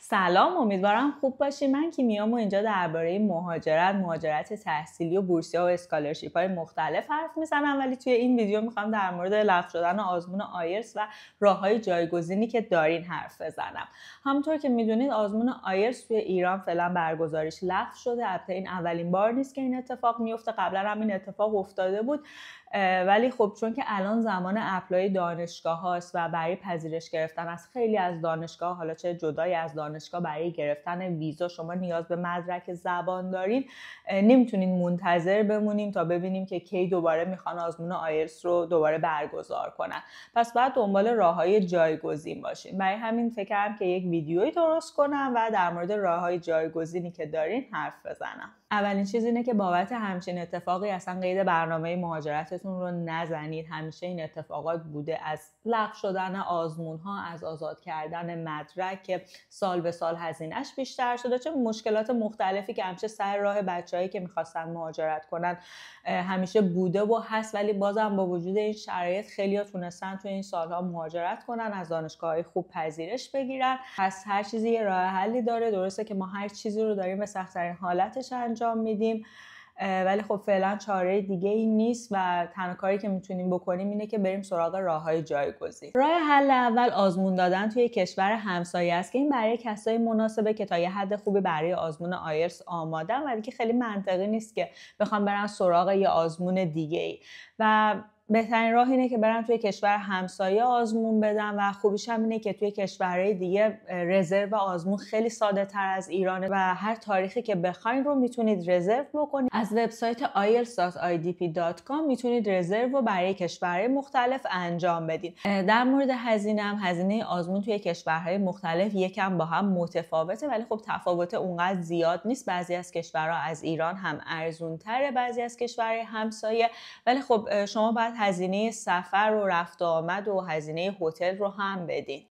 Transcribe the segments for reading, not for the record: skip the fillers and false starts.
سلام، امیدوارم خوب باشی. من کیمیام و اینجا درباره مهاجرت تحصیلی و بورسیه و اسکالرشیپ های مختلف حرف میزنم، ولی توی این ویدیو میخوام در مورد لغو شدن آزمون آیلتس و راههای جایگزینی که دارین حرف بزنم. همونطور که میدونید آزمون آیلتس توی ایران فعلا برگزاریش لغو شده. البته این اولین بار نیست که این اتفاق میفته، قبلا هم این اتفاق افتاده بود، ولی خب چون که الان زمان اپلای دانشگاه هاست و برای پذیرش گرفتن از خیلی از دانشگاه، حالا چه جدای از دانشگاه، برای گرفتن ویزا شما نیاز به مدرک زبان دارین، نمیتونین منتظر بمونیم تا ببینیم که کی دوباره میخوان آزمون آیلتس رو دوباره برگزار کنن. پس باید دنبال راههای جایگزین باشین. برای همین فکر کردم که یک ویدیویی درست کنم و در مورد راههای جایگزینی که دارین حرف بزنم. اولین چیز اینه که بابت همچین اتفاقی اصلا قید برنامه مهاجرتتون رو نزنید. همیشه این اتفاقات بوده، از لغو شدن آزمون‌ها، از آزاد کردن مدرک که سال به سال هزینه‌اش بیشتر شده، چه مشکلات مختلفی که همیشه سر راه بچه‌هایی که می‌خواستن مهاجرت کنن همیشه بوده و هست، ولی بازم با وجود این شرایط خیلی‌ها تونستن تو این سال‌ها مهاجرت کنن، از دانشگاه‌های خوب پذیرش بگیرن. پس هر چیزی یه راه حلی داره. درسته که ما هر چیزی رو داریم به سخت‌ترین حالتش انجام میدیم، ولی خب فعلا چاره دیگه ای نیست و تنها کاری که میتونیم بکنیم اینه که بریم سراغ راههای جایگزین. راه حل اول آزمون دادن توی کشور همسایه است که این برای کسایی مناسبه که تا یه حد خوبی برای آزمون آیلتس آمادن و دیگه خیلی منطقی نیست که بخوام برن سراغ یه آزمون دیگه ای و بهترین راه اینه که برن توی کشور همسایه آزمون بدن و خوبیش هم اینه که توی کشورهای دیگه رزرو آزمون خیلی ساده تر از ایرانه و هر تاریخی که بخواین رو میتونید رزرو بکنید. از وبسایت ielts.idp.com میتونید رزرو رو برای کشورهای مختلف انجام بدید. در مورد هزینه آزمون توی کشورهای مختلف یکم با هم متفاوته، ولی خب تفاوت اونقدر زیاد نیست. بعضی از کشورها از ایران هم ارزون تره، بعضی از کشورهای همسایه، ولی خب شما باید هزینه سفر و رفت و آمد و هزینه هتل رو هم بدین.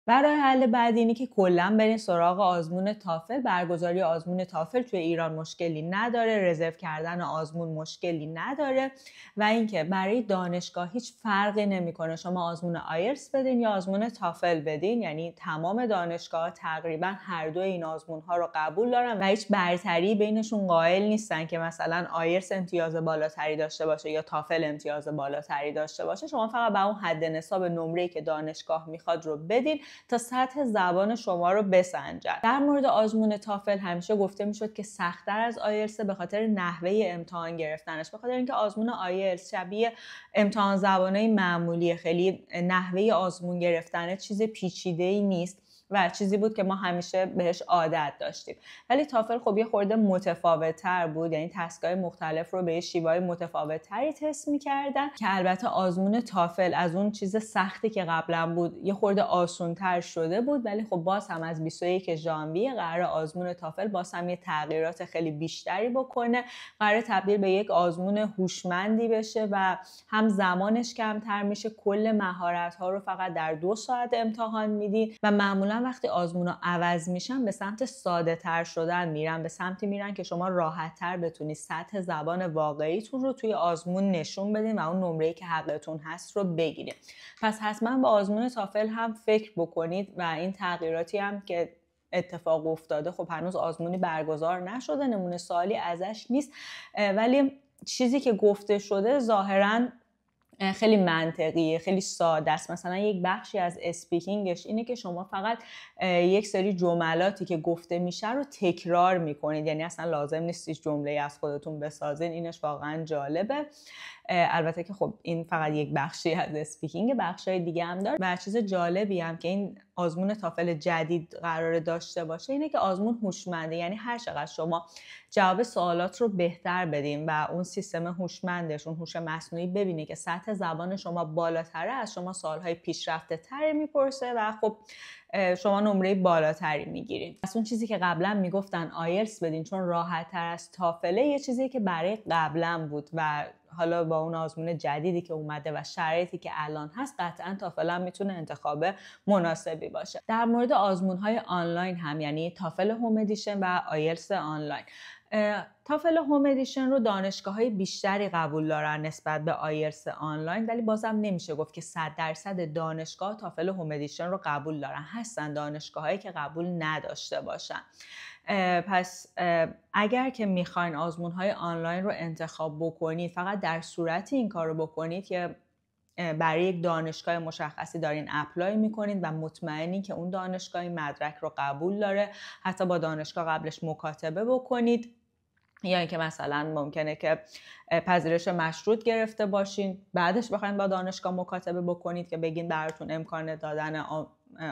برای حل بعد اینی که کلا برین سراغ آزمون تافل. برگزاری آزمون تافل توی ایران مشکلی نداره، رزرو کردن آزمون مشکلی نداره و اینکه برای دانشگاه هیچ فرقی نمیکنه شما آزمون آیلتس بدین یا آزمون تافل بدین، یعنی تمام دانشگاه تقریبا هر دو این آزمون ها رو قبول دارن و هیچ برتری بینشون قائل نیستن که مثلا آیلتس امتیاز بالاتری داشته باشه یا تافل امتیاز بالاتری داشته باشه. شما فقط با اون حد نصاب نمره‌ای که دانشگاه میخواد رو بدین تا سطح زبان شما رو بسنجن. در مورد آزمون تافل همیشه گفته میشد که سخت‌تر از آیلتس به خاطر نحوه امتحان گرفتنش، به خاطر اینکه آزمون آیلتس شبیه امتحان زبانای معمولی، خیلی نحوه آزمون گرفتن چیز پیچیده‌ای نیست و چیزی بود که ما همیشه بهش عادت داشتیم. ولی تافل خب یه خورده متفاوت‌تر بود، یعنی تست‌های مختلف رو به شیوه‌های متفاوت‌تری تست می‌کردن که البته آزمون تافل از اون چیز سختی که قبلا بود یه خورده آسان‌تر شده بود، ولی خب باز هم از 21 ژانویه قرار آزمون تافل باز هم یه تغییرات خیلی بیشتری بکنه. قرار تبدیل به یک آزمون هوشمندی بشه و هم زمانش کمتر میشه، کل مهارت‌ها رو فقط در 2 ساعت امتحان میدین و معمولاً وقتی آزمونا عوض میشن به سمت ساده تر شدن میرن، به سمتی میرن که شما راحت تر بتونید سطح زبان واقعیتون رو توی آزمون نشون بدین و اون نمره‌ای که حقتون هست رو بگیرید. پس حتما با آزمون تافل هم فکر بکنید و این تغییراتی هم که اتفاق افتاده، خب هنوز آزمونی برگزار نشده، نمونه سوالی ازش نیست، ولی چیزی که گفته شده ظاهراً خیلی منطقیه، خیلی ساده است. مثلا یک بخشی از اسپیکینگش اینه که شما فقط یک سری جملاتی که گفته میشه رو تکرار میکنید، یعنی اصلا لازم نیست هیچ جمله‌ای از خودتون بسازین. اینش واقعا جالبه. البته که خب این فقط یک بخشی از اسپیکینگ، بخشای دیگه هم داره. و چیز جالبی هم که این آزمون تافل جدید قراره داشته باشه اینه که آزمون هوشمنده، یعنی هر چقدر شما جواب سوالات رو بهتر بدین و اون سیستم هوشمندش، اون هوش مصنوعی ببینه که سطح زبان شما بالاتره، از شما سوالهای پیشرفته تری میپرسه و خب شما نمره بالاتری میگیرید. پس اون چیزی که قبلا میگفتن آیلتس بدین چون راحت تر از تافله، یه چیزی که برای قبلا بود و حالا با اون آزمون جدیدی که اومده و شرایطی که الان هست قطعا تافل هم میتونه انتخاب مناسبی باشه. در مورد آزمون‌های آنلاین هم، یعنی تافل هوم ادیشن و آیلتس آنلاین، تافل هوم ادیشن رو دانشگاه‌های بیشتری قبول دارن نسبت به آیلتس آنلاین، ولی بازم نمیشه گفت که 100% دانشگاه تافل هوم ادیشن رو قبول دارن. هستن دانشگاهایی که قبول نداشته باشن. پس اگر که میخواین آزمون‌های آنلاین رو انتخاب بکنید، فقط در صورتی این کار رو بکنید که برای یک دانشگاه مشخصی دارین اپلای میکنید و مطمئنی که اون دانشگاه مدرک رو قبول داره. حتی با دانشگاه قبلش مکاتبه بکنید، یا اینکه مثلا ممکنه که پذیرش مشروط گرفته باشین، بعدش بخواید با دانشگاه مکاتبه بکنید که بگین براتون امکان دادن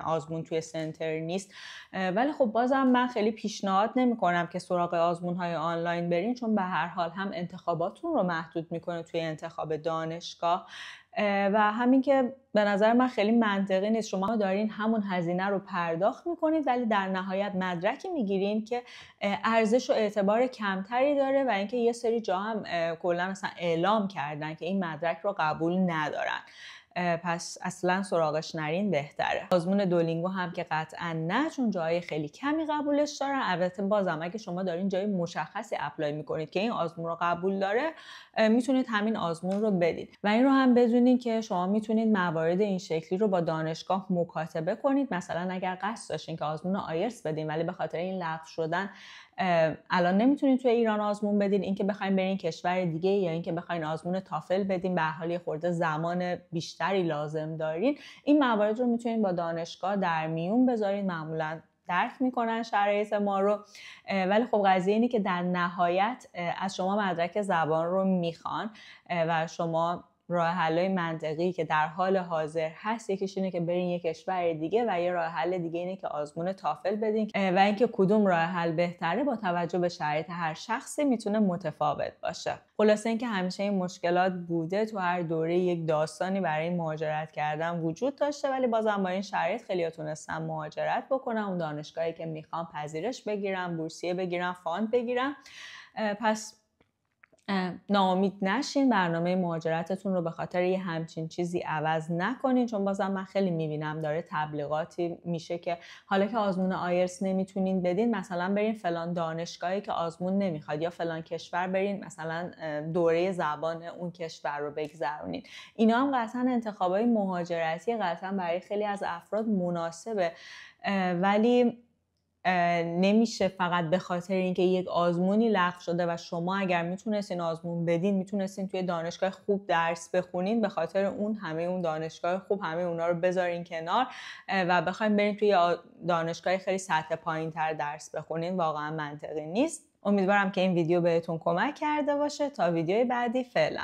آزمون توی سنتر نیست. ولی خب بازم من خیلی پیشنهاد نمی‌کنم که سراغ آزمون‌های آنلاین برین، چون به هر حال هم انتخاباتون رو محدود میکنه توی انتخاب دانشگاه و همین که به نظر من خیلی منطقی نیست. شما دارین همون هزینه رو پرداخت میکنید ولی در نهایت مدرکی میگیرین که ارزش و اعتبار کمتری داره و اینکه یه سری جا هم کلا مثلا اعلام کردن که این مدرک رو قبول ندارن. پس اصلا سراغش نرین بهتره. آزمون دولینگو هم که قطعا نه، چون جای خیلی کمی قبولش دارن. البته بازم اگه شما دارین جای مشخصی اپلای میکنید که این آزمون رو قبول داره، میتونید همین آزمون رو بدید. و این رو هم بدونین که شما میتونید موارد این شکلی رو با دانشگاه مکاتبه کنید. مثلا اگر قصد داشتین که آزمون آیلتس بدین ولی به خاطر این لغو شدن الان نمیتونید توی ایران آزمون بدین، اینکه بخواید برین کشور دیگه یا اینکه بخواید آزمون تافل بدین، به حال خورده زمان بیشتری لازم دارین، این موارد رو میتونید با دانشگاه در میون بذارید. معمولا درک میکنن شرایط ما رو، ولی خب قضیه اینه که در نهایت از شما مدرک زبان رو میخوان و شما راه حل‌های منطقی که در حال حاضر هست یکیش اینه که برین یک کشور دیگه و یه راه حل دیگه اینه که آزمون تافل بدین و اینکه کدوم راه حل بهتره با توجه به شرایط هر شخصی میتونه متفاوت باشه. خلاصه اینکه همیشه این مشکلات بوده، تو هر دوره یک داستانی برای مهاجرت کردن وجود داشته، ولی بازم با این شرایط خیلی‌ها تونستن مهاجرت بکنن، اون دانشگاهی که میخوان پذیرش بگیرن، بورسیه بگیرن، فاند بگیرن. پس ناامید نشین، برنامه مهاجرتتون رو به خاطر یه همچین چیزی عوض نکنین، چون بازم من خیلی میبینم داره تبلیغاتی میشه که حالا که آزمون آیلتس نمیتونین بدین، مثلا برین فلان دانشگاهی که آزمون نمیخواد، یا فلان کشور برین مثلا دوره زبان اون کشور رو بگذرونین. اینا هم قطعا انتخابای مهاجرتی قطعا برای خیلی از افراد مناسبه، ولی نمیشه فقط به خاطر اینکه یک آزمونی لغو شده و شما اگر میتونستین آزمون بدین، میتونستین توی دانشگاه خوب درس بخونین، به خاطر اون همه اون دانشگاه خوب همه اونا رو بذارین کنار و بخواین برین توی دانشگاه خیلی سطح پایین‌تر درس بخونین. واقعا منطقی نیست. امیدوارم که این ویدیو بهتون کمک کرده باشه. تا ویدیوی بعدی، فعلا.